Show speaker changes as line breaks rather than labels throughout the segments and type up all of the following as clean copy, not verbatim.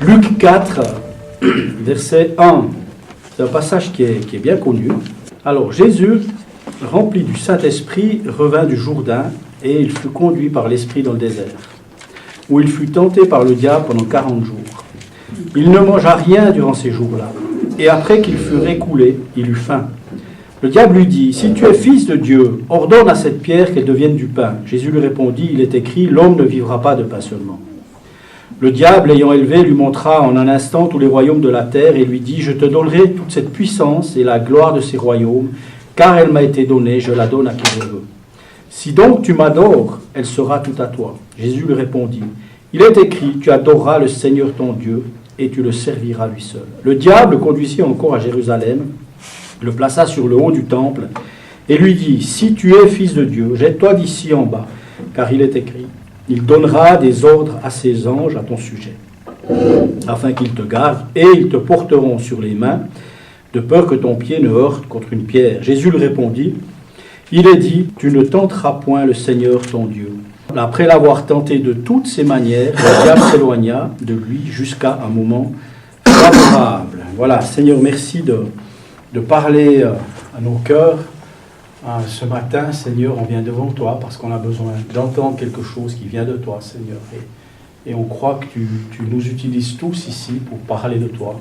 Luc 4, verset 1. C'est un passage qui est bien connu. Alors, Jésus, rempli du Saint-Esprit, revint du Jourdain et il fut conduit par l'Esprit dans le désert, où il fut tenté par le diable pendant 40 jours. Il ne mangea rien durant ces jours-là. Et après qu'il fut récoulé, il eut faim. Le diable lui dit, « Si tu es fils de Dieu, ordonne à cette pierre qu'elle devienne du pain. » Jésus lui répondit, « Il est écrit, l'homme ne vivra pas de pain seulement. » Le diable, l'ayant élevé, lui montra en un instant tous les royaumes de la terre et lui dit, « Je te donnerai toute cette puissance et la gloire de ces royaumes, car elle m'a été donnée, je la donne à qui je veux. Si donc tu m'adores, elle sera toute à toi. » Jésus lui répondit, « Il est écrit, tu adoreras le Seigneur ton Dieu, et tu le serviras lui seul. » Le diable le conduisit encore à Jérusalem, le plaça sur le haut du temple, et lui dit, « Si tu es fils de Dieu, jette-toi d'ici en bas, car il est écrit, il donnera des ordres à ses anges à ton sujet, afin qu'ils te gardent, et ils te porteront sur les mains, de peur que ton pied ne heurte contre une pierre. » Jésus lui répondit, « Il est dit, tu ne tenteras point le Seigneur ton Dieu. » Après l'avoir tenté de toutes ses manières, le diable s'éloigna de lui jusqu'à un moment favorable. Voilà, Seigneur, merci de parler à nos cœurs. Ce matin, Seigneur, on vient devant toi parce qu'on a besoin d'entendre quelque chose qui vient de toi, Seigneur. Et on croit que tu nous utilises tous ici pour parler de toi.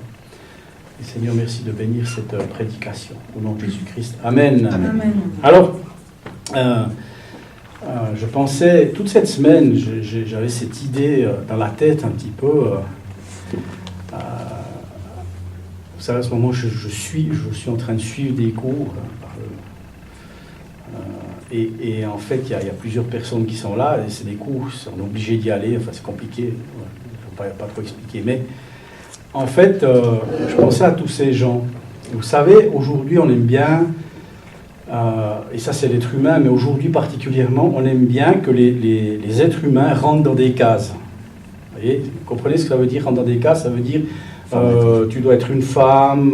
Et Seigneur, merci de bénir cette prédication. Au nom de Jésus-Christ. Amen.
Amen.
Alors, je pensais, toute cette semaine, j'avais cette idée dans la tête un petit peu. Vous savez, à ce moment, je suis en train de suivre des cours. Et en fait, il y a plusieurs personnes qui sont là, et c'est des cours, on est obligé d'y aller, enfin c'est compliqué, je ne vais pas trop expliquer. Mais en fait, je pensais à tous ces gens. Vous savez, aujourd'hui, on aime bien, et ça c'est l'être humain, mais aujourd'hui particulièrement, on aime bien que les êtres humains rentrent dans des cases. Vous voyez, vous comprenez ce que ça veut dire, rentre dans des cases? Ça veut dire, tu dois être une femme,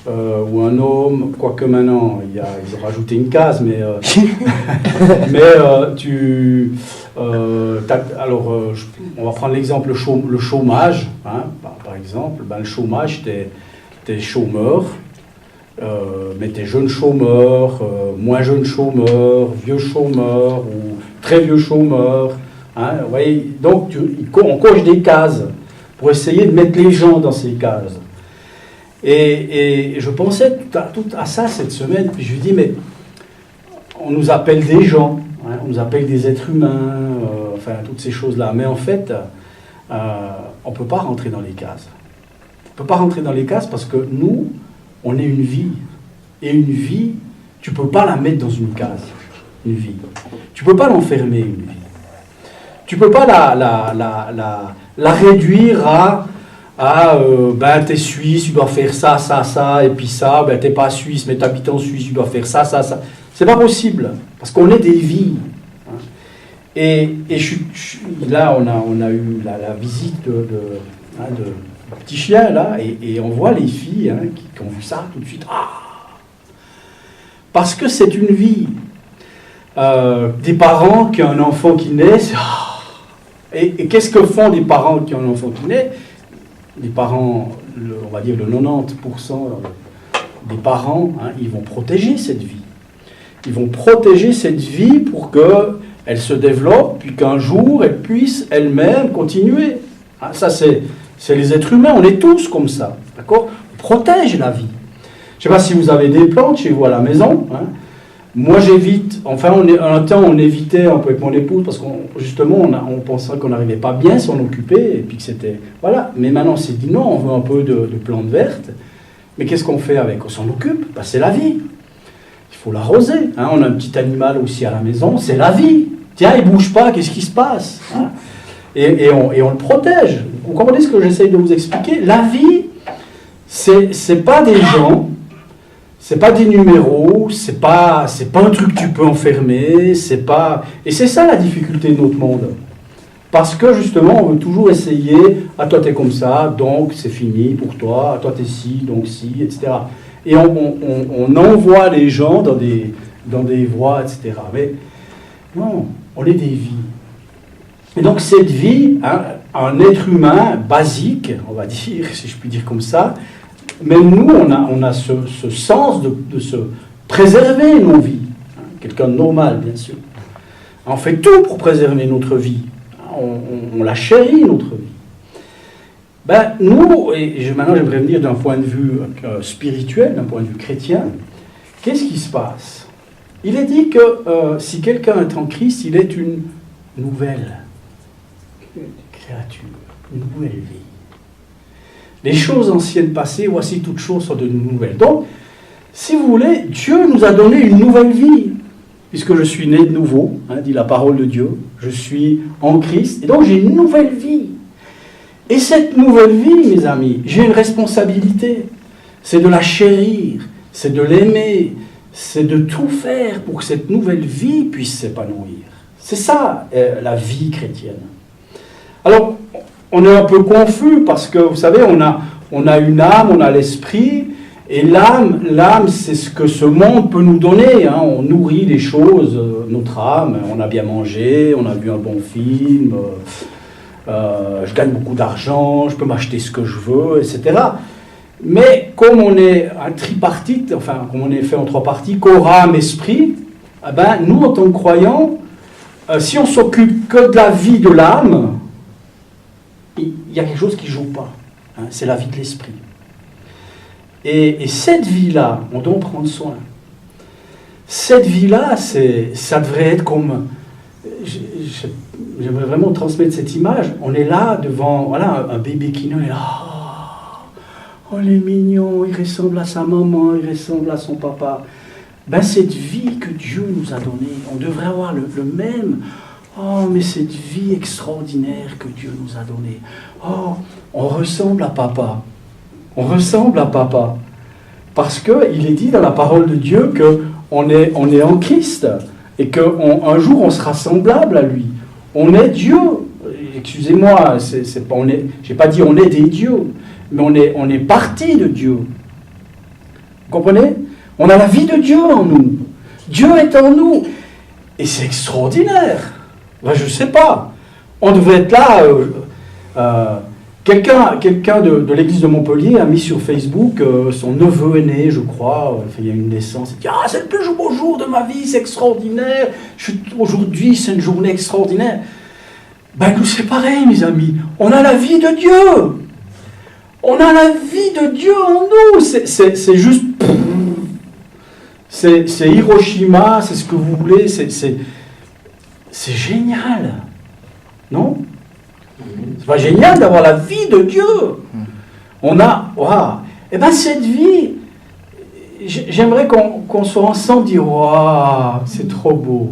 ou un homme, quoique maintenant, ils ont rajouté une case, mais, on va prendre l'exemple, le chômage, hein, par exemple. Ben, le chômage, t'es chômeur, mais t'es jeune chômeur, moins jeune chômeur, vieux chômeur, ou très vieux chômeur. Hein, vous voyez, donc, on coche des cases pour essayer de mettre les gens dans ces cases. Et je pensais tout à ça cette semaine, puis je lui dis, mais on nous appelle des gens, hein, on nous appelle des êtres humains, enfin toutes ces choses-là, mais en fait, on ne peut pas rentrer dans les cases. On ne peut pas rentrer dans les cases parce que nous, on est une vie, et une vie, tu ne peux pas la mettre dans une case, une vie. Tu ne peux pas l'enfermer, une vie. Tu ne peux pas la réduire à ben t'es suisse, tu dois faire ça, ça, ça, et puis ça, ben t'es pas suisse, mais t'habites en Suisse, tu dois faire ça, ça, ça. C'est pas possible, parce qu'on est des vies. Hein. Et là, on a eu la visite de petits chiens, là, et on voit les filles hein, qui ont vu ça tout de suite. Ah, parce que c'est une vie. Des parents qui ont un enfant qui naît, et qu'est-ce que font des parents qui ont un enfant qui naît? Les parents, on va dire le 90% des parents, hein, ils vont protéger cette vie. Ils vont protéger cette vie pour qu'elle se développe, puis qu'un jour, elle puisse elle-même continuer. Hein, ça, c'est les êtres humains, on est tous comme ça. D'accord? On protège la vie. Je ne sais pas si vous avez des plantes chez vous à la maison. Hein. Moi, j'évite, enfin, un temps, on évitait un peu avec mon épouse, parce qu'on justement, on pensait qu'on n'arrivait pas bien à s'en occuper, et puis que c'était... Voilà. Mais maintenant, on s'est dit, non, on veut un peu de plantes vertes. Mais qu'est-ce qu'on fait avec? On s'en occupe. Ben, c'est la vie. Il faut l'arroser. Hein. On a un petit animal aussi à la maison, c'est la vie. Tiens, il ne bouge pas, qu'est-ce qui se passe hein. Et on le protège. Vous comprenez ce que j'essaye de vous expliquer? La vie, c'est pas des gens... C'est pas des numéros, c'est pas un truc que tu peux enfermer, c'est pas... Et c'est ça la difficulté de notre monde. Parce que justement, on veut toujours essayer, ah toi t'es comme ça, donc c'est fini pour toi, ah toi t'es ci, donc ci, etc. Et on envoie les gens dans des voies, etc. Mais non, on est des vies. Et donc cette vie, hein, un être humain basique, on va dire, si je puis dire comme ça, mais nous, on a ce sens de se préserver nos vies. Hein, quelqu'un de normal, bien sûr. On fait tout pour préserver notre vie. On la chérit, notre vie. Ben, nous, et maintenant j'aimerais venir d'un point de vue spirituel, d'un point de vue chrétien, qu'est-ce qui se passe? Il est dit que si quelqu'un est en Christ, il est une nouvelle créature, une nouvelle vie. Les choses anciennes passées, voici toutes choses sont de nouvelles. Donc, si vous voulez, Dieu nous a donné une nouvelle vie, puisque je suis né de nouveau, hein, dit la parole de Dieu, je suis en Christ, et donc j'ai une nouvelle vie. Et cette nouvelle vie, mes amis, j'ai une responsabilité, c'est de la chérir, c'est de l'aimer, c'est de tout faire pour que cette nouvelle vie puisse s'épanouir. C'est ça, la vie chrétienne. Alors, on est un peu confus parce que, vous savez, on a une âme, on a l'esprit, et l'âme, c'est ce que ce monde peut nous donner. Hein. On nourrit les choses, notre âme, on a bien mangé, on a vu un bon film, je gagne beaucoup d'argent, je peux m'acheter ce que je veux, etc. Mais comme on est un tripartite, enfin, comme on est fait en trois parties, corps, âme, esprit, eh ben, nous, en tant que croyants, si on s'occupe que de la vie de l'âme, il y a quelque chose qui ne joue pas. Hein, c'est la vie de l'esprit. Et cette vie-là, on doit en prendre soin. Cette vie-là, ça devrait être comme... J'aimerais vraiment transmettre cette image. On est là devant un bébé qui naît, là. Oh, il est mignon, il ressemble à sa maman, il ressemble à son papa. Ben, cette vie que Dieu nous a donnée, on devrait avoir le même... Oh, mais cette vie extraordinaire que Dieu nous a donnée. Oh, on ressemble à papa. On ressemble à papa. Parce qu'il est dit dans la parole de Dieu qu'on est en Christ et qu'un jour on sera semblable à lui. On est Dieu. Excusez-moi, j'ai pas dit on est des dieux, mais on est parti de Dieu. Vous comprenez? On a la vie de Dieu en nous. Dieu est en nous. Et c'est extraordinaire. Ben, je ne sais pas. On devrait être là. Quelqu'un de l'église de Montpellier a mis sur Facebook son neveu aîné, je crois. Il y a une naissance. Il dit « Ah, c'est le plus beau jour de ma vie, c'est extraordinaire. Aujourd'hui, c'est une journée extraordinaire. » Ben, nous, c'est pareil, mes amis. On a la vie de Dieu. On a la vie de Dieu en nous. C'est juste... C'est Hiroshima, c'est ce que vous voulez. C'est génial. Non? C'est pas génial d'avoir la vie de Dieu. On a... Waouh. Et bien cette vie, j'aimerais qu'on soit ensemble dire waouh, c'est trop beau.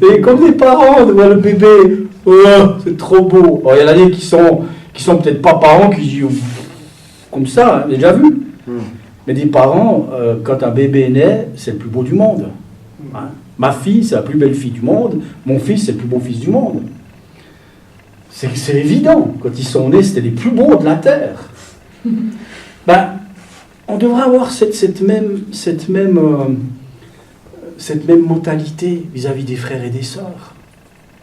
Et comme les parents de voir le bébé, oh, c'est trop beau. Alors, il y en a des qui sont peut-être pas parents, qui disent comme ça, hein, déjà vu. Mais des parents, quand un bébé est né, c'est le plus beau du monde. Hein. Ma fille, c'est la plus belle fille du monde. Mon fils, c'est le plus beau fils du monde. C'est évident. Quand ils sont nés, c'était les plus beaux de la terre. Ben, on devrait avoir cette même mentalité vis-à-vis des frères et des sœurs.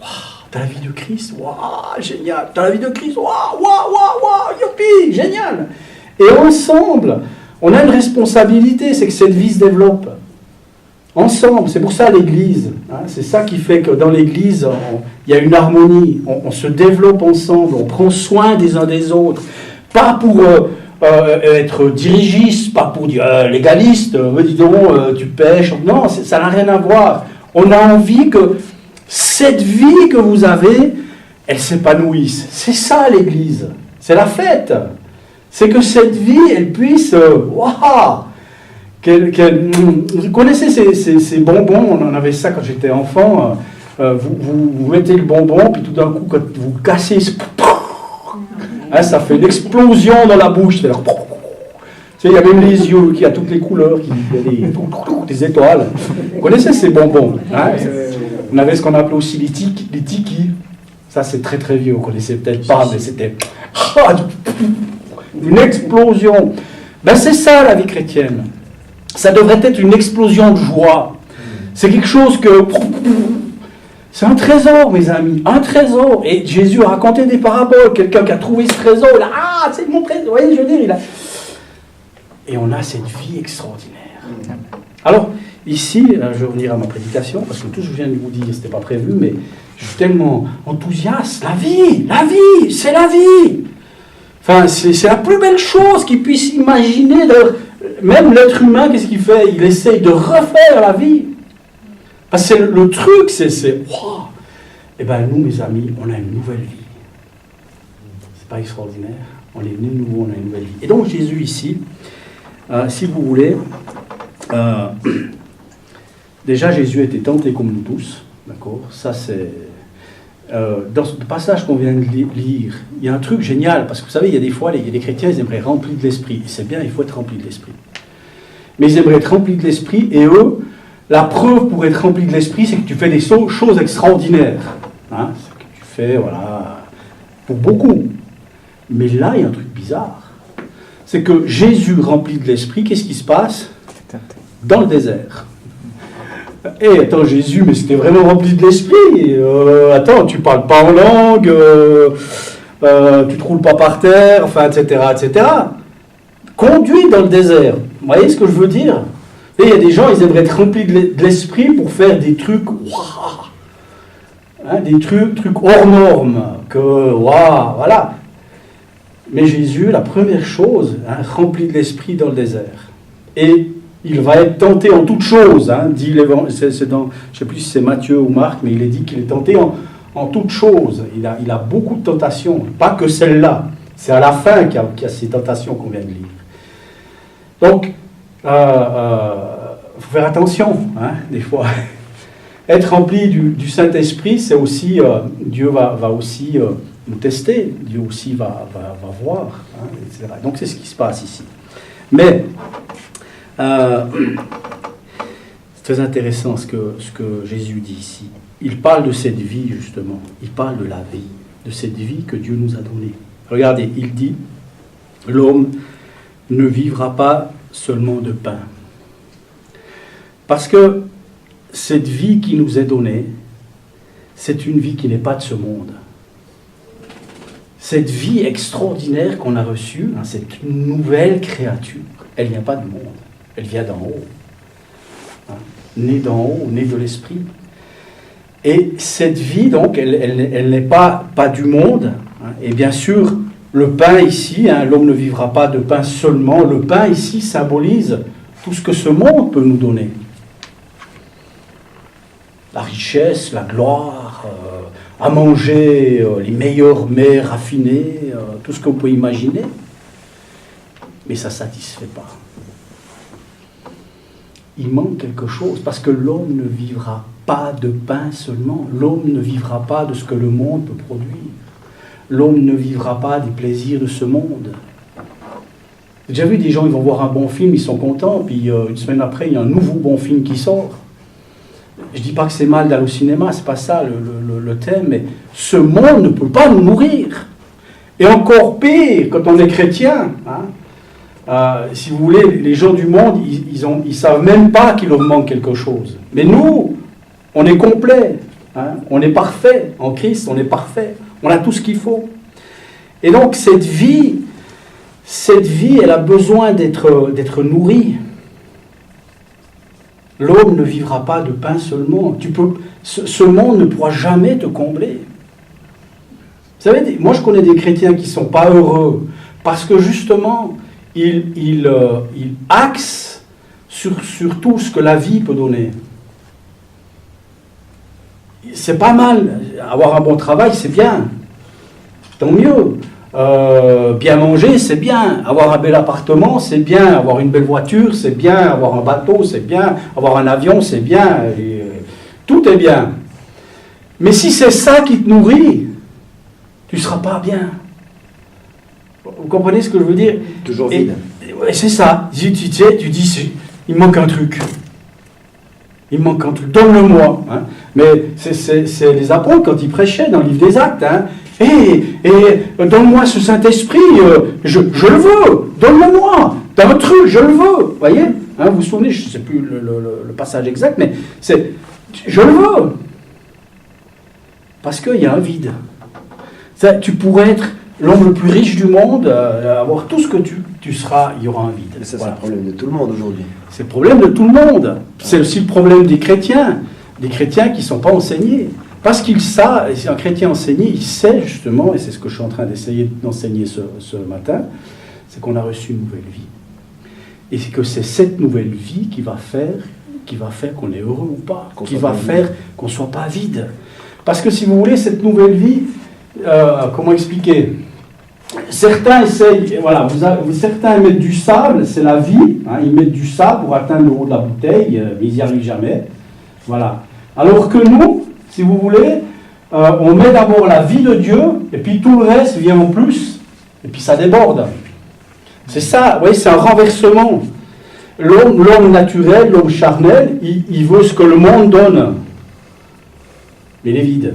Waouh, t'as la vie de Christ, waouh, génial. T'as la vie de Christ, waouh, waouh, waouh, waouh, youpi, génial. Et ensemble, on a une responsabilité, c'est que cette vie se développe. Ensemble, c'est pour ça l'Église. Hein, c'est ça qui fait que dans l'Église, il y a une harmonie. On se développe ensemble, on prend soin des uns des autres. Pas pour être dirigiste, pas pour dire légaliste, dis donc, tu pêches. Non, ça n'a rien à voir. On a envie que cette vie que vous avez, elle s'épanouisse. C'est ça l'Église. C'est la fête. C'est que cette vie, elle puisse... Waouh, vous connaissez ces bonbons, on en avait ça quand j'étais enfant, vous mettez le bonbon, puis tout d'un coup, quand vous cassez, hein, ça fait une explosion dans la bouche. Il y a même les yeux qui a toutes les couleurs, des étoiles. Vous connaissez ces bonbons, hein? On avait ce qu'on appelait aussi les tiki. Ça, c'est très très vieux, vous ne connaissez peut-être pas, mais c'était une explosion. Ben, c'est ça la vie chrétienne. Ça devrait être une explosion de joie. C'est quelque chose que... C'est un trésor, mes amis, un trésor. Et Jésus a raconté des paraboles. Quelqu'un qui a trouvé ce trésor, il a, ah, c'est mon trésor. Vous voyez, je veux dire, il a... Et on a cette vie extraordinaire. Alors, ici, je vais revenir à ma prédication, parce que tout ce que je viens de vous dire, ce n'était pas prévu, mais je suis tellement enthousiaste. La vie, c'est la vie. Enfin, c'est la plus belle chose qu'il puisse imaginer. Même l'être humain, qu'est-ce qu'il fait? Il essaye de refaire la vie. Parce que le truc, c'est wow. Eh bien, nous, mes amis, on a une nouvelle vie. C'est pas extraordinaire? On est venu de nouveau, on a une nouvelle vie. Et donc, Jésus, ici, si vous voulez, déjà, Jésus était tenté comme nous tous. D'accord? Ça, c'est... dans ce passage qu'on vient de lire, il y a un truc génial, parce que vous savez, il y a des fois, il y a des chrétiens, ils aimeraient être remplis de l'esprit. Et c'est bien, il faut être rempli de l'esprit. Mais ils aimeraient être remplis de l'esprit, et eux, la preuve pour être rempli de l'esprit, c'est que tu fais des choses extraordinaires. Hein? C'est que tu fais, voilà, pour beaucoup. Mais là, il y a un truc bizarre. C'est que Jésus rempli de l'esprit, qu'est-ce qui se passe? Dans le désert. Eh, attends, Jésus, mais c'était vraiment rempli de l'esprit. Attends, tu parles pas en langue, tu te roules pas par terre, enfin, etc., etc. Conduit dans le désert. Vous voyez ce que je veux dire? Et il y a des gens, ils aimeraient être remplis de l'esprit pour faire des trucs, waouh, hein, des trucs hors normes, que, waouh, voilà. Mais Jésus, la première chose, hein, rempli de l'esprit dans le désert. Et il va être tenté en toutes choses, hein, dit c'est dans, je ne sais plus si c'est Matthieu ou Marc, mais il est dit qu'il est tenté en toutes choses. Il a beaucoup de tentations, pas que celle-là. C'est à la fin qu'il y a ces tentations qu'on vient de lire. Donc, il faut faire attention, hein, des fois. Être rempli du Saint-Esprit, c'est aussi, Dieu va aussi nous tester, Dieu aussi va voir, hein, etc. Donc c'est ce qui se passe ici. Mais, c'est très intéressant ce que Jésus dit ici. Il parle de cette vie, justement. Il parle de la vie, de cette vie que Dieu nous a donnée. Regardez, il dit, l'homme ne vivra pas seulement de pain. Parce que cette vie qui nous est donnée, c'est une vie qui n'est pas de ce monde. Cette vie extraordinaire qu'on a reçue, hein, cette nouvelle créature, elle ne vient pas du monde, elle vient d'en haut. Hein, née d'en haut, née de l'esprit. Et cette vie, donc, elle n'est pas du monde. Hein, et bien sûr, le pain ici, hein, l'homme ne vivra pas de pain seulement. Le pain ici symbolise tout ce que ce monde peut nous donner. La richesse, la gloire, à manger les meilleurs mets raffinés, tout ce qu'on peut imaginer. Mais ça ne satisfait pas. Il manque quelque chose, parce que l'homme ne vivra pas de pain seulement. L'homme ne vivra pas de ce que le monde peut produire. L'homme ne vivra pas des plaisirs de ce monde. J'ai déjà vu des gens, ils vont voir un bon film, ils sont contents, puis une semaine après, il y a un nouveau bon film qui sort. Je ne dis pas que c'est mal d'aller au cinéma, c'est pas ça le thème, mais ce monde ne peut pas nous nourrir. Et encore pire, quand on est chrétien, hein, si vous voulez, les gens du monde, ils savent même pas qu'il leur manque quelque chose. Mais nous, on est complet, hein, on est parfait, en Christ, on est parfait, on a tout ce qu'il faut. Et donc cette vie, elle a besoin d'être nourrie. L'homme ne vivra pas de pain seulement. Ce monde ne pourra jamais te combler. Vous savez, moi je connais des chrétiens qui ne sont pas heureux parce que justement, ils axent sur tout ce que la vie peut donner. C'est pas mal. Avoir un bon travail, c'est bien. Tant mieux. Bien manger, c'est bien. Avoir un bel appartement, c'est bien. Avoir une belle voiture, c'est bien. Avoir un bateau, c'est bien. Avoir un avion, c'est bien. Et, tout est bien. Mais si c'est ça qui te nourrit, tu ne seras pas bien. Vous comprenez ce que je veux dire?
Toujours vide.
Ouais, c'est ça. Tu dis, il manque un truc. Il manque un truc. Donne-le-moi. Hein. Mais c'est les apôtres quand ils prêchaient dans le livre des Actes. Hein. Et donne-moi ce Saint-Esprit, je le veux, donne-le-moi, t'as un truc, je le veux, vous voyez, hein, vous vous souvenez, je ne sais plus le passage exact, mais c'est, je le veux. Parce qu'il y a un vide. Tu pourrais être l'homme le plus riche du monde, avoir tout ce que tu seras, il y aura un vide.
Mais ça, c'est le problème de tout le monde aujourd'hui.
C'est le problème de tout le monde. C'est aussi le problème des chrétiens qui ne sont pas enseignés. Parce qu'ils savent, un chrétien enseigné, il sait justement, et c'est ce que je suis en train d'essayer d'enseigner ce matin, c'est qu'on a reçu une nouvelle vie. Et c'est que c'est cette nouvelle vie qui va faire qu'on est heureux ou pas, qui va faire qu'on ne soit pas vide. Parce que si vous voulez, cette nouvelle vie, comment expliquer ? Certains essayent, voilà, certains mettent du sable, c'est la vie, hein, ils mettent du sable pour atteindre le haut de la bouteille, mais ils n'y arrivent jamais. Voilà. Alors que nous, si vous voulez, on met d'abord la vie de Dieu, et puis tout le reste vient en plus, et puis ça déborde. C'est ça, vous voyez, c'est un renversement. L'homme naturel, l'homme charnel, il veut ce que le monde donne, mais il est vide.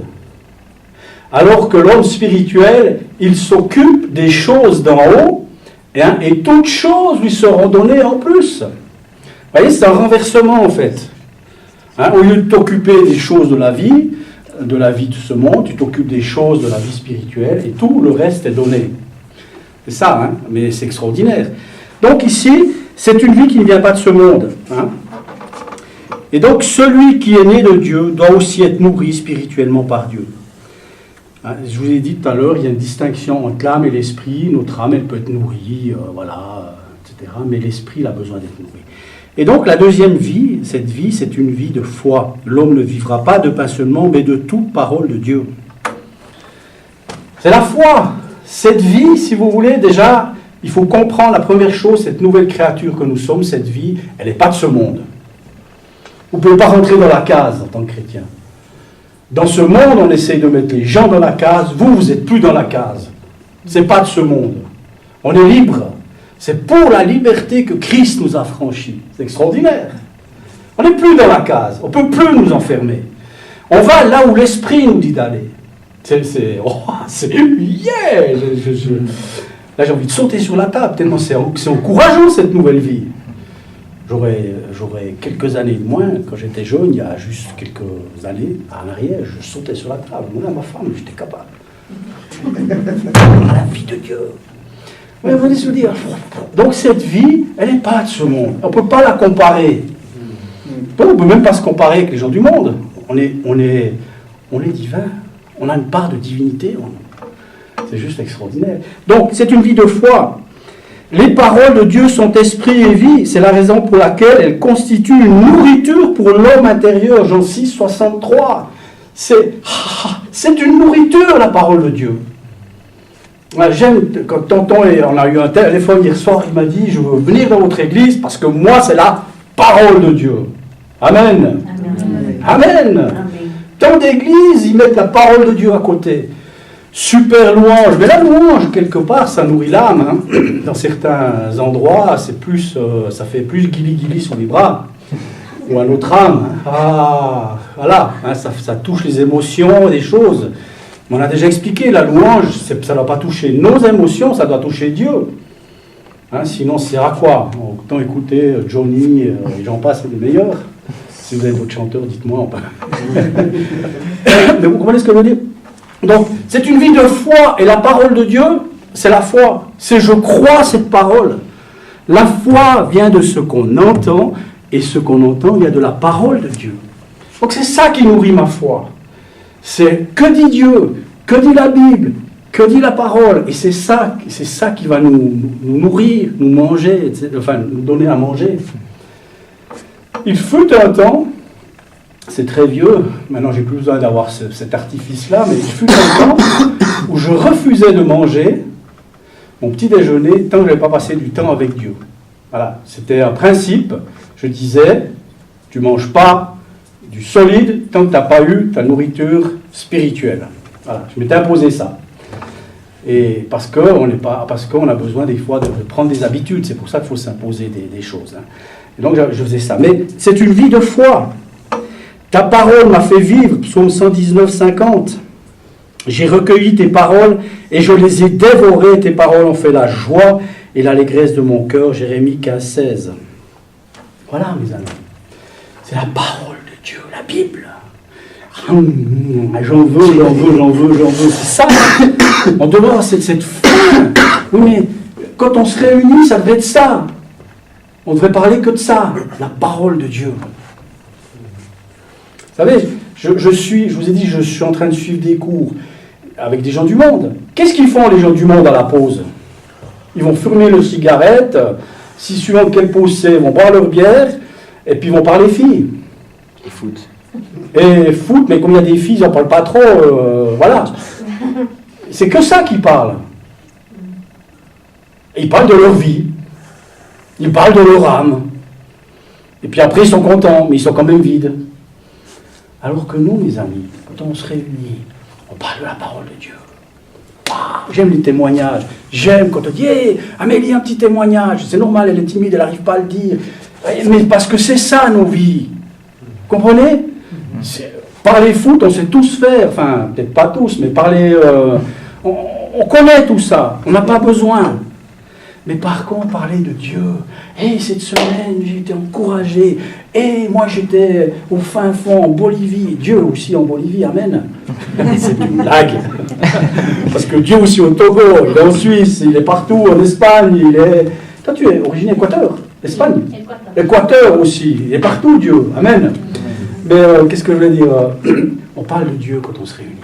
Alors que l'homme spirituel, il s'occupe des choses d'en haut, et toutes choses lui seront données en plus. Vous voyez, c'est un renversement en fait. Hein, au lieu de t'occuper des choses de la vie de ce monde, tu t'occupes des choses de la vie spirituelle, et tout le reste est donné. C'est ça, hein, mais c'est extraordinaire. Donc ici, c'est une vie qui ne vient pas de ce monde. Hein. Et donc, celui qui est né de Dieu doit aussi être nourri spirituellement par Dieu. Hein, je vous ai dit tout à l'heure, il y a une distinction entre l'âme et l'esprit. Notre âme, elle peut être nourrie, etc. Mais l'esprit, il a besoin d'être nourri. Et donc, la deuxième vie, c'est une vie de foi. L'homme ne vivra pas de pain seulement, mais de toute parole de Dieu. C'est la foi. Cette vie, si vous voulez, déjà, il faut comprendre la première chose, cette nouvelle créature que nous sommes, cette vie, elle n'est pas de ce monde. Vous ne pouvez pas rentrer dans la case en tant que chrétien. Dans ce monde, on essaye de mettre les gens dans la case. Vous n'êtes plus dans la case. Ce n'est pas de ce monde. On est libre. C'est pour la liberté que Christ nous a franchis. C'est extraordinaire. On n'est plus dans la case. On ne peut plus nous enfermer. On va là où l'Esprit nous dit d'aller. Yeah! Là, j'ai envie de sauter sur la table, tellement c'est encourageant cette nouvelle vie. J'aurais quelques années de moins, quand j'étais jeune, il y a juste quelques années en arrière, je sautais sur la table. Moi, ma femme, j'étais capable. La vie de Dieu. Mais vous voulez se dire, donc cette vie, elle n'est pas de ce monde. On ne peut pas la comparer. On ne peut même pas se comparer avec les gens du monde. On est divin. On a une part de divinité en nous. C'est juste extraordinaire. Donc, c'est une vie de foi. Les paroles de Dieu sont esprit et vie. C'est la raison pour laquelle elles constituent une nourriture pour l'homme intérieur. Jean 6, 63. C'est une nourriture, la parole de Dieu. J'aime, quand tonton, on a eu un téléphone hier soir, il m'a dit, je veux venir dans votre église parce que moi, c'est la parole de Dieu. Amen. Amen. Amen. Amen. Tant d'églises, ils mettent la parole de Dieu à côté. Super louange. Mais la louange, quelque part, ça nourrit l'âme. Hein. Dans certains endroits, c'est plus, ça fait plus guili-guili sur les bras. Ou à notre âme. Ah, voilà. Hein, ça touche les émotions, des choses. On a déjà expliqué, la louange, ça ne doit pas toucher nos émotions, ça doit toucher Dieu. Hein, sinon, ça sert à quoi? Autant écouter Johnny, et j'en passe, c'est les meilleurs. Si vous avez d'autres chanteurs, dites-moi. Mais vous comprenez ce que je veux dire? Donc, c'est une vie de foi, et la parole de Dieu, c'est la foi. C'est je crois cette parole. La foi vient de ce qu'on entend, et ce qu'on entend vient de la parole de Dieu. Donc c'est ça qui nourrit ma foi. C'est que dit Dieu, que dit la Bible, que dit la parole. Et c'est ça qui va nous nourrir, nous manger, enfin nous donner à manger. Il fut un temps, c'est très vieux, maintenant j'ai plus besoin d'avoir cet artifice-là, mais il fut un temps où je refusais de manger mon petit déjeuner tant que je n'avais pas passé du temps avec Dieu. Voilà, c'était un principe. Je disais, tu ne manges pas du solide tant que tu n'as pas eu ta nourriture spirituelle. Voilà, je m'étais imposé ça. Et parce qu'on a besoin des fois de prendre des habitudes, c'est pour ça qu'il faut s'imposer des choses. Hein. Et donc je faisais ça. Mais c'est une vie de foi. Ta parole m'a fait vivre, psaume 119, 50. J'ai recueilli tes paroles et je les ai dévorées. Tes paroles ont fait la joie et l'allégresse de mon cœur. Jérémie 15, 16. Voilà, mes amis. C'est la parole de Dieu, la Bible. J'en veux. C'est ça. On doit avoir cette faim. Oui, mais quand on se réunit, ça devrait être ça. On devrait parler que de ça. La parole de Dieu. Vous savez, je vous ai dit, je suis en train de suivre des cours avec des gens du monde. Qu'est-ce qu'ils font, les gens du monde, à la pause? Ils vont fumer leur cigarette, si suivant de quelle pause c'est, ils vont boire leur bière, et puis ils vont parler filles.
Et foot.
Et foot, mais comme il y a des filles, ils n'en parlent pas trop, voilà. C'est que ça qu'ils parlent. Et ils parlent de leur vie. Ils parlent de leur âme. Et puis après, ils sont contents, mais ils sont quand même vides. Alors que nous, mes amis, quand on se réunit, on parle de la parole de Dieu. Wow, j'aime les témoignages. J'aime quand on dit hey, Amélie, un petit témoignage. C'est normal, elle est timide, elle n'arrive pas à le dire. Mais parce que c'est ça, nos vies. Vous comprenez? Parler foot, on sait tous faire. Enfin, peut-être pas tous, mais parler... on connaît tout ça. On n'a pas besoin. Mais par contre, parler de Dieu. Hey, cette semaine, j'ai été encouragé. Hey, moi, j'étais au fin fond, en Bolivie. Dieu aussi en Bolivie, amen. C'est une blague. Parce que Dieu aussi au Togo, il est en Suisse, il est partout, en Espagne, il est... Toi, tu es originaire Équateur, Espagne. Équateur aussi, il est partout, Dieu, amen. Mais qu'est-ce que je veux dire? On parle de Dieu quand on se réunit.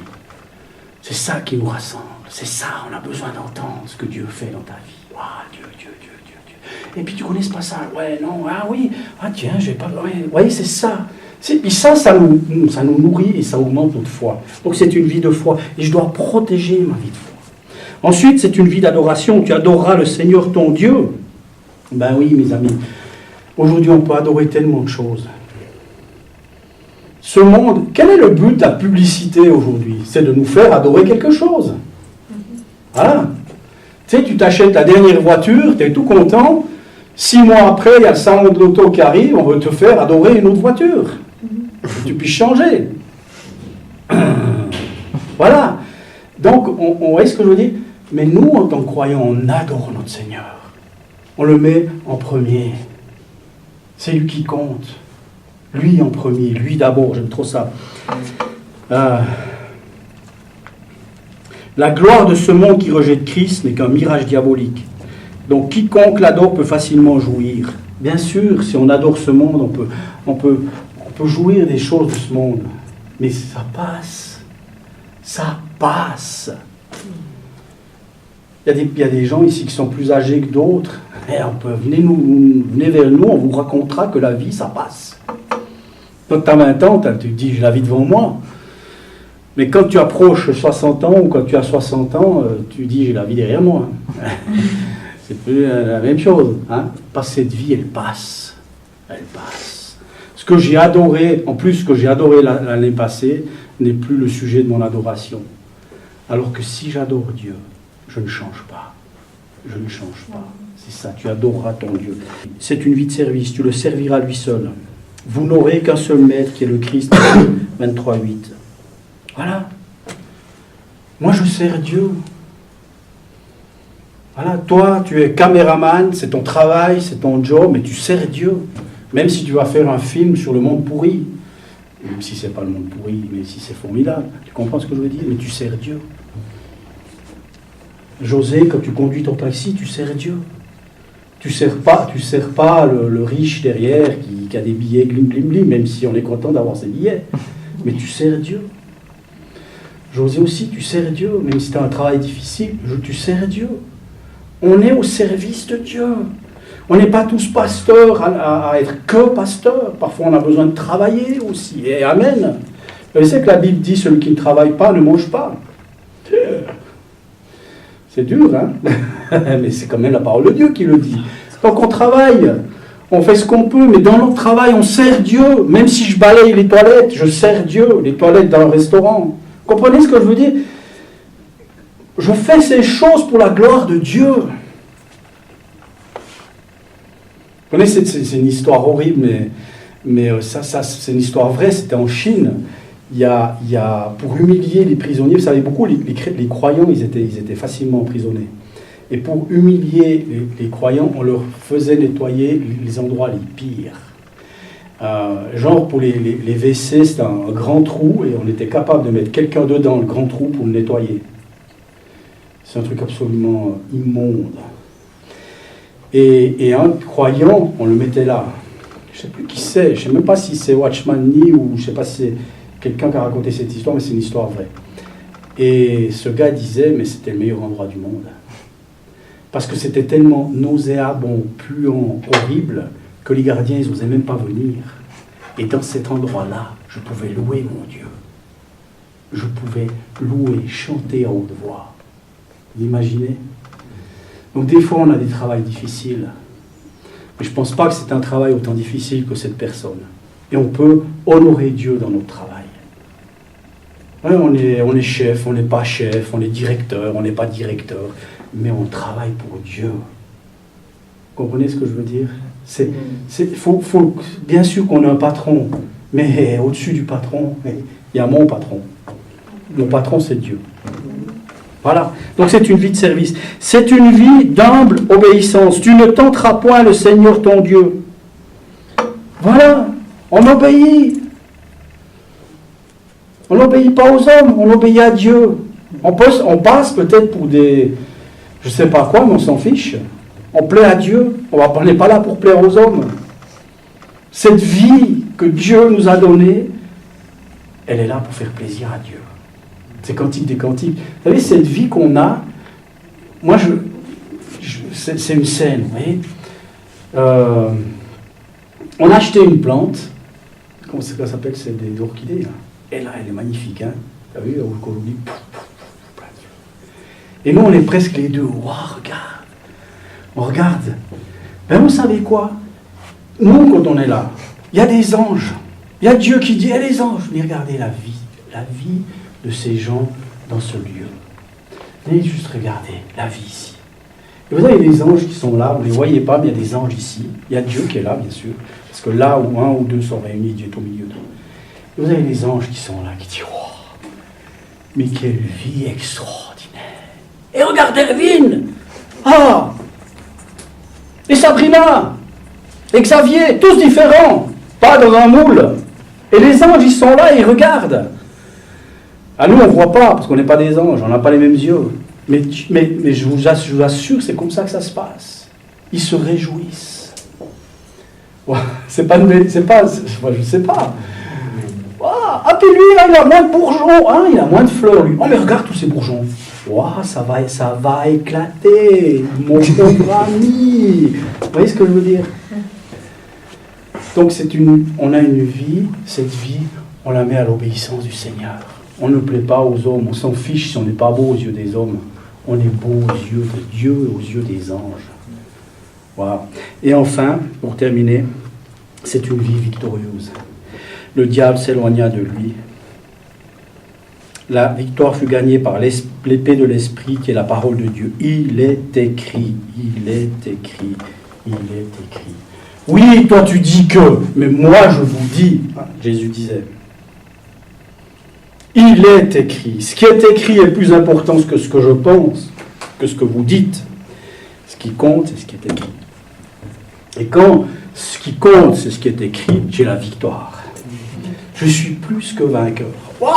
C'est ça qui nous rassemble. C'est ça, on a besoin d'entendre ce que Dieu fait dans ta vie. Ah, Dieu. Et puis tu connais ce passage. Ouais, non, ah oui, ah tiens, j'ai pas... Ouais, vous voyez, c'est ça. Puis ça nous nourrit et ça augmente notre foi. Donc c'est une vie de foi. Et je dois protéger ma vie de foi. Ensuite, c'est une vie d'adoration. Tu adoreras le Seigneur ton Dieu. Ben oui, mes amis. Aujourd'hui, on peut adorer tellement de choses. Ce monde, quel est le but de la publicité aujourd'hui? C'est de nous faire adorer quelque chose. Voilà. Tu sais, tu t'achètes ta dernière voiture, tu es tout content. 6 mois après, il y a le salon de l'auto qui arrive, on veut te faire adorer une autre voiture. Que tu puisses changer. Voilà. Donc, on voit ce que je veux dire? Mais nous, en tant que croyants, on adore notre Seigneur. On le met en premier. C'est lui qui compte. Lui en premier, lui d'abord, j'aime trop ça. La gloire de ce monde qui rejette Christ n'est qu'un mirage diabolique. Donc quiconque l'adore peut facilement jouir. Bien sûr, si on adore ce monde, on peut jouir des choses de ce monde. Mais ça passe. Ça passe. Il y a des gens ici qui sont plus âgés que d'autres. Venez vers nous, on vous racontera que la vie, ça passe. Quand tu as 20 ans, tu te dis, j'ai la vie devant moi. Mais quand tu approches 60 ans ou quand tu as 60 ans, tu dis, j'ai la vie derrière moi. C'est plus la même chose. Hein? Cette vie, elle passe. Elle passe. Ce que j'ai adoré, en plus, ce que j'ai adoré l'année passée, n'est plus le sujet de mon adoration. Alors que si j'adore Dieu, je ne change pas. Je ne change pas. C'est ça, tu adoreras ton Dieu. C'est une vie de service, tu le serviras lui seul. Vous n'aurez qu'un seul maître qui est le Christ, 23:8. Voilà. Moi, je sers Dieu. Voilà, toi, tu es caméraman, c'est ton travail, c'est ton job, mais tu sers Dieu. Même si tu vas faire un film sur le monde pourri, même si ce n'est pas le monde pourri, mais si c'est formidable, tu comprends ce que je veux dire? Mais tu sers Dieu. José, quand tu conduis ton taxi, tu sers Dieu. Tu sers pas le riche derrière qui a des billets glim glim glim, même si on est content d'avoir ses billets. Mais tu sers Dieu. José aussi, tu sers Dieu, même si tu as un travail difficile, tu sers Dieu. On est au service de Dieu. On n'est pas tous pasteurs à être que pasteurs. Parfois, on a besoin de travailler aussi. Et amen. Vous savez que la Bible dit, celui qui ne travaille pas ne mange pas. C'est dur, hein? Mais c'est quand même la parole de Dieu qui le dit. Donc on travaille, on fait ce qu'on peut, mais dans notre travail, on sert Dieu. Même si je balaye les toilettes, je sers Dieu. Les toilettes dans le restaurant. Vous comprenez ce que je veux dire? Je fais ces choses pour la gloire de Dieu. Vous connaissez, c'est une histoire horrible, mais ça c'est une histoire vraie. C'était en Chine. Il y a pour humilier les prisonniers, vous savez, beaucoup les croyants, ils étaient facilement emprisonnés. Et pour humilier les croyants, on leur faisait nettoyer les endroits les pires. Genre pour les WC, c'était un grand trou et on était capable de mettre quelqu'un dedans le grand trou pour le nettoyer. C'est un truc absolument immonde. Et un croyant, on le mettait là. Je ne sais plus qui c'est, je ne sais même pas si c'est Watchman Nee ou je ne sais pas si c'est quelqu'un qui a raconté cette histoire, mais c'est une histoire vraie. Et ce gars disait, mais c'était le meilleur endroit du monde. Parce que c'était tellement nauséabond, puant, horrible, que les gardiens, ils n'osaient même pas venir. Et dans cet endroit-là, je pouvais louer mon Dieu. Je pouvais louer, chanter à haute voix. Vous imaginez? Donc des fois, on a des travails difficiles. Mais je ne pense pas que c'est un travail autant difficile que cette personne. Et on peut honorer Dieu dans notre travail. Ouais, on est chef, on n'est pas chef, on est directeur, on n'est pas directeur, mais on travaille pour Dieu. Vous comprenez ce que je veux dire? Faut, bien sûr qu'on a un patron, mais au-dessus du patron, il y a mon patron. Mon patron, c'est Dieu. Voilà. Donc c'est une vie de service. C'est une vie d'humble obéissance. Tu ne tenteras point le Seigneur ton Dieu. Voilà. On obéit. On n'obéit pas aux hommes, on obéit à Dieu. On passe peut-être pour des... je ne sais pas quoi, mais on s'en fiche. On plaît à Dieu. On n'est pas là pour plaire aux hommes. Cette vie que Dieu nous a donnée, elle est là pour faire plaisir à Dieu. C'est Cantique des Cantiques. Vous savez, cette vie qu'on a, moi, c'est une scène, vous voyez. On a acheté une plante. Comment ça s'appelle? C'est des orchidées, là. Et là, elle est magnifique, hein. Vous avez vu, aujourd'hui. Et nous, on est presque les deux. Wow, regarde. On regarde. Ben, vous savez quoi? Nous, quand on est là, il y a des anges. Il y a Dieu qui dit, les anges, mais regardez la vie de ces gens dans ce lieu. Venez juste regarder la vie ici. Et vous avez des anges qui sont là, vous ne les voyez pas, mais il y a des anges ici. Il y a Dieu qui est là, bien sûr. Parce que là où un ou deux sont réunis, Dieu est au milieu d'eux. Et vous avez des anges qui sont là, qui disent, oh, mais quelle vie extraordinaire. Et regardez Erwin. Ah, et Sabrina, et Xavier, tous différents, pas dans un moule. Et les anges, ils sont là et ils regardent. À nous, on ne voit pas, parce qu'on n'est pas des anges, on n'a pas les mêmes yeux. Mais je vous assure, c'est comme ça que ça se passe. Ils se réjouissent. Ouais, je ne sais pas. Ah, puis lui, là, il a moins de bourgeons, hein, il a moins de fleurs, lui. Oh, mais regarde tous ces bourgeons. Wow, ça va éclater, mon pauvre ami. Vous voyez ce que je veux dire? Donc, on a une vie, cette vie, on la met à l'obéissance du Seigneur. On ne plaît pas aux hommes, on s'en fiche si on n'est pas beau aux yeux des hommes. On est beau aux yeux de Dieu et aux yeux des anges. Wow. Et enfin, pour terminer, c'est une vie victorieuse. Le diable s'éloigna de lui. La victoire fut gagnée par l'épée de l'Esprit qui est la parole de Dieu. Il est écrit, il est écrit, il est écrit. Oui, toi tu dis que, mais moi je vous dis, Jésus disait, il est écrit. Ce qui est écrit est plus important que ce que je pense, que ce que vous dites. Ce qui compte, c'est ce qui est écrit. Et quand ce qui compte, c'est ce qui est écrit, j'ai la victoire. Je suis plus que vainqueur. Waouh!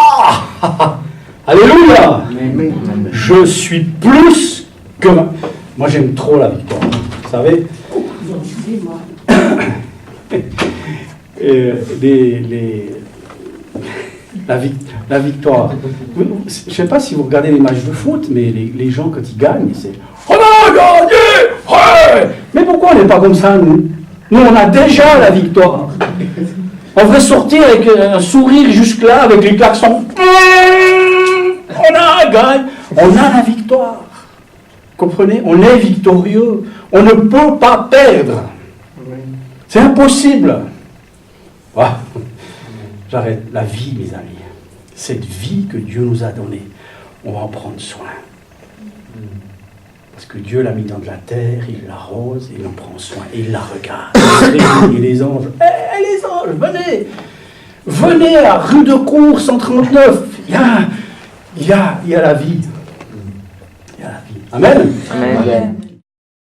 Alléluia! Je suis plus que vainqueur. Moi, j'aime trop la victoire. Vous savez? La victoire. Je ne sais pas si vous regardez les matchs de foot, mais les gens, quand ils gagnent, c'est « On a gagné! Ouais !» Mais pourquoi on n'est pas comme ça, nous? Nous, on a déjà la victoire. On devrait sortir avec un sourire jusque-là, avec les klaxons. On a gagné. On a la victoire. Comprenez? On est victorieux. On ne peut pas perdre. C'est impossible. Ah, j'arrête. La vie, mes amis. Cette vie que Dieu nous a donnée, on va en prendre soin. Parce que Dieu l'a mis dans de la terre, il l'arrose, il en prend soin, et il la regarde. Et les anges, les anges, venez! Venez à rue de Cour 139. Il y a la vie. Il y a la vie. Amen.
Amen.